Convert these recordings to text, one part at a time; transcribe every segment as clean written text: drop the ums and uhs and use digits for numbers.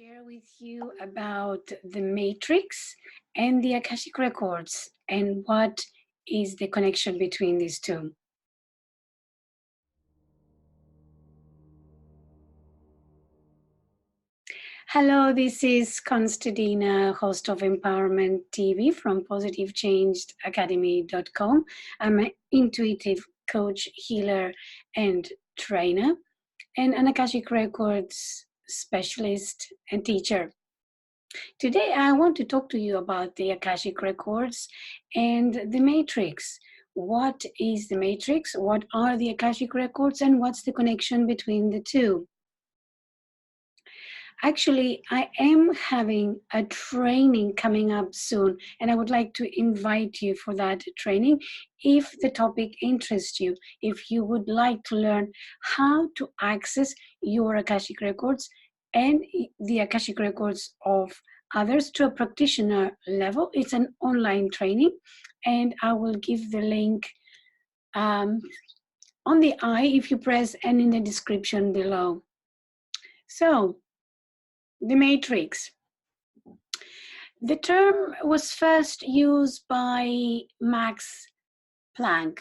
share with you about the Matrix and the Akashic Records and what is the connection between these two. Hello, this is Konstadina, host of Empowerment TV from PositiveChangedAcademy.com. I'm an intuitive coach, healer, and trainer, and an Akashic Records specialist and teacher. Today, I want to talk to you about the Akashic Records and the Matrix. What is the Matrix? What are the Akashic Records? And what's the connection between the two? Actually, I am having a training coming up soon, and I would like to invite you for that training if the topic interests you, if you would like to learn how to access your Akashic Records and the Akashic Records of others to a practitioner level. It's an online training, and I will give the link on the I if you press and in the description below. So, the Matrix. The term was first used by Max Planck,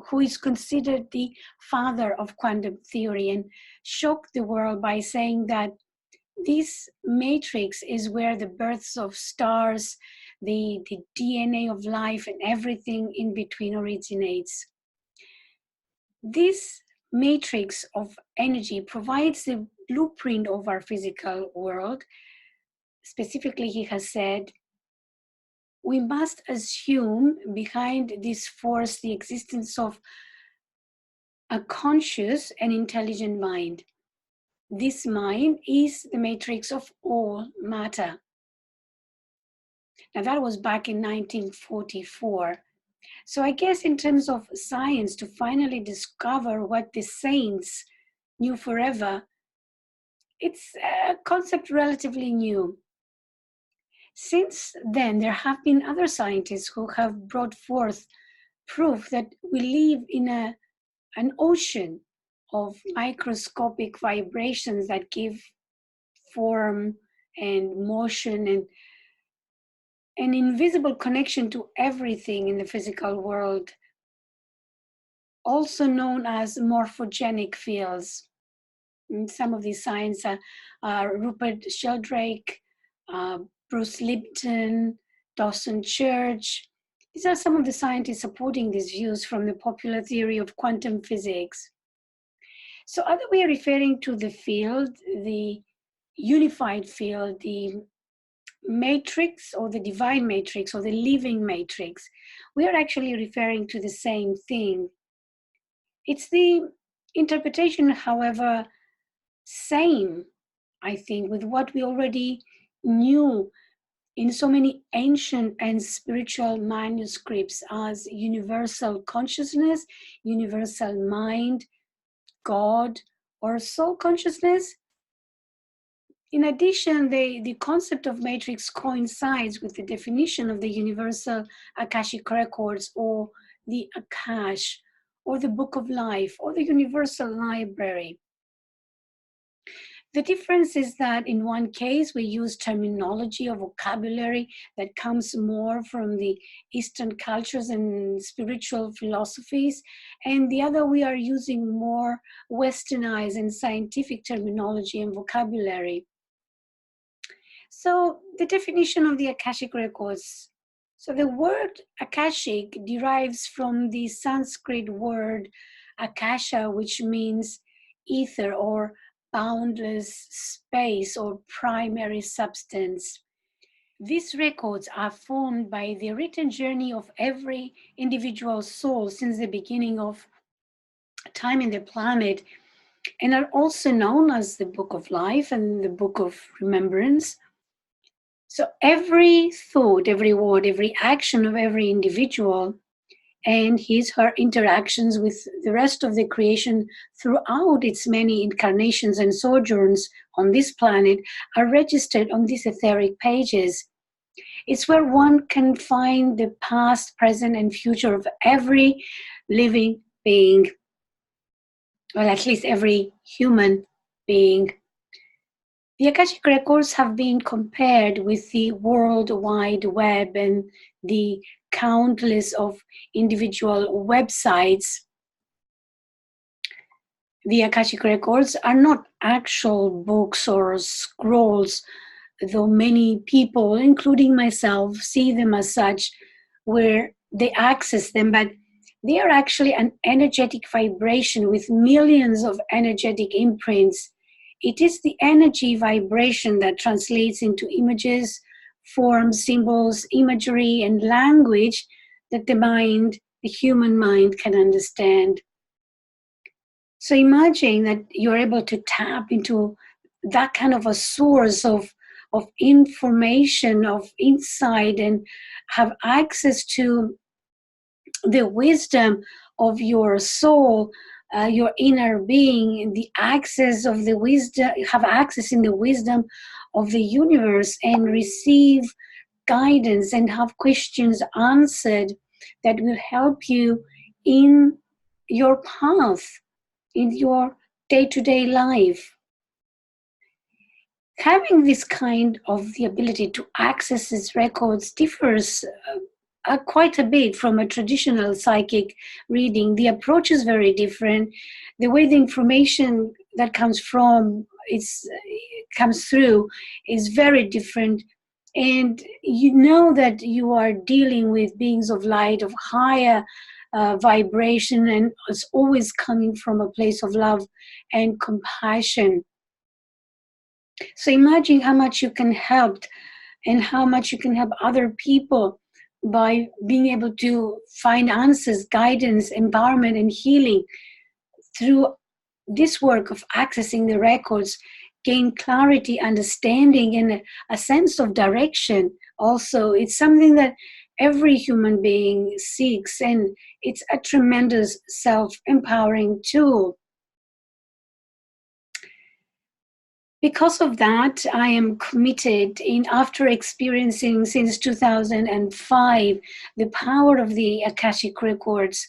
who is considered the father of quantum theory, and shocked the world by saying that this matrix is where the births of stars, the DNA of life, and everything in between originates. This matrix of energy provides the blueprint of our physical world. Specifically, he has said, we must assume behind this force the existence of a conscious and intelligent mind. This mind is the matrix of all matter. Now, that was back in 1944. So I guess in terms of science, to finally discover what the saints knew forever, it's a concept relatively new. Since then, there have been other scientists who have brought forth proof that we live in an ocean of microscopic vibrations that give form and motion and an invisible connection to everything in the physical world, also known as morphogenic fields. And some of these scientists are Rupert Sheldrake, Bruce Lipton, Dawson Church. These are some of the scientists supporting these views from the popular theory of quantum physics. So either we are referring to the field, the unified field, the matrix or the divine matrix or the living matrix, we are actually referring to the same thing. It's the interpretation, however, same, I think, with what we already knew in so many ancient and spiritual manuscripts as universal consciousness, universal mind, God, or soul consciousness. In addition, the concept of matrix coincides with the definition of the universal Akashic Records, or the Akash, or the Book of Life, or the Universal Library. The difference is that in one case, we use terminology or vocabulary that comes more from the Eastern cultures and spiritual philosophies, and the other, we are using more westernized and scientific terminology and vocabulary. So the definition of the Akashic Records. So the word Akashic derives from the Sanskrit word Akasha, which means ether or boundless space or primary substance. These records are formed by the written journey of every individual soul since the beginning of time in the planet, and are also known as the Book of Life and the Book of Remembrance. So every thought, every word, every action of every individual and her interactions with the rest of the creation throughout its many incarnations and sojourns on this planet are registered on these etheric pages. It's where one can find the past, present, and future of every living being, well, at least every human being. The Akashic Records have been compared with the World Wide Web and the countless of individual websites. The Akashic Records are not actual books or scrolls, though many people, including myself, see them as such, where they access them, but they are actually an energetic vibration with millions of energetic imprints. It is the energy vibration that translates into images, forms, symbols, imagery, and language that the human mind can understand. So imagine that you're able to tap into that kind of a source of information, of insight, and have access to the wisdom of your soul, your inner being, the access of the wisdom, have access in the wisdom of the universe, and receive guidance and have questions answered that will help you in your path, in your day-to-day life. Having this kind of the ability to access these records differs quite a bit from a traditional psychic reading. The approach is very different. The way the information that comes through is very different. And you know that you are dealing with beings of light, of higher vibration, and it's always coming from a place of love and compassion. So imagine how much you can help and how much you can help other people by being able to find answers, guidance, empowerment, and healing through this work of accessing the records, gain clarity, understanding, and a sense of direction. Also, it's something that every human being seeks, and it's a tremendous self-empowering tool. Because of that, I am committed after experiencing since 2005 the power of the Akashic Records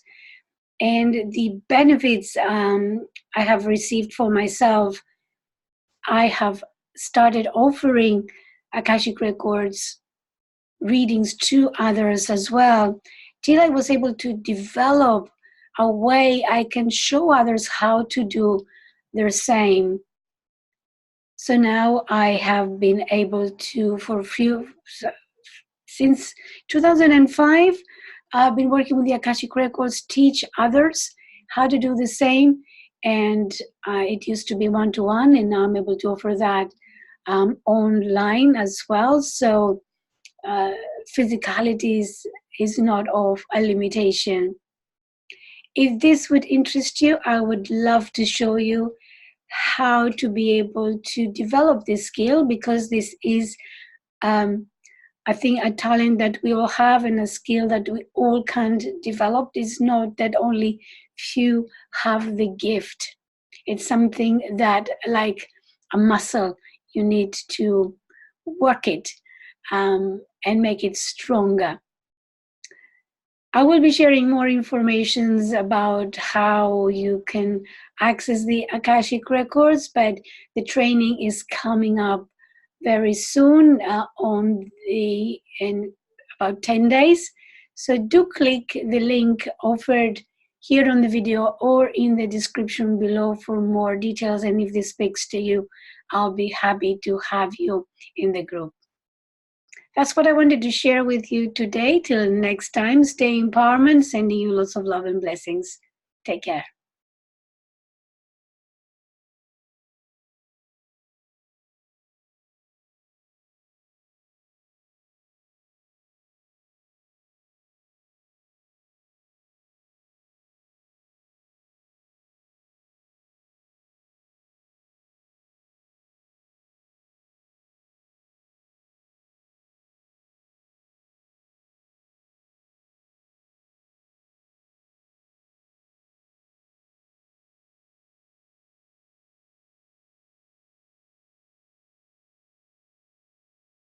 and the benefits I have received for myself. I have started offering Akashic Records readings to others as well, till I was able to develop a way I can show others how to do the same. So now I have been able to, since 2005, I've been working with the Akashic Records, teach others how to do the same. And it used to be one-to-one, and now I'm able to offer that online as well. So physicality is not of a limitation. If this would interest you, I would love to show you how to be able to develop this skill, because this is, I think, a talent that we all have and a skill that we all can develop. It's not that only few have the gift. It's something that, like a muscle, you need to work it and make it stronger. I will be sharing more information about how you can access the Akashic Records, but the training is coming up very soon in about 10 days. So do click the link offered here on the video or in the description below for more details. And if this speaks to you, I'll be happy to have you in the group. That's what I wanted to share with you today. Till next time, stay empowerment, sending you lots of love and blessings. Take care.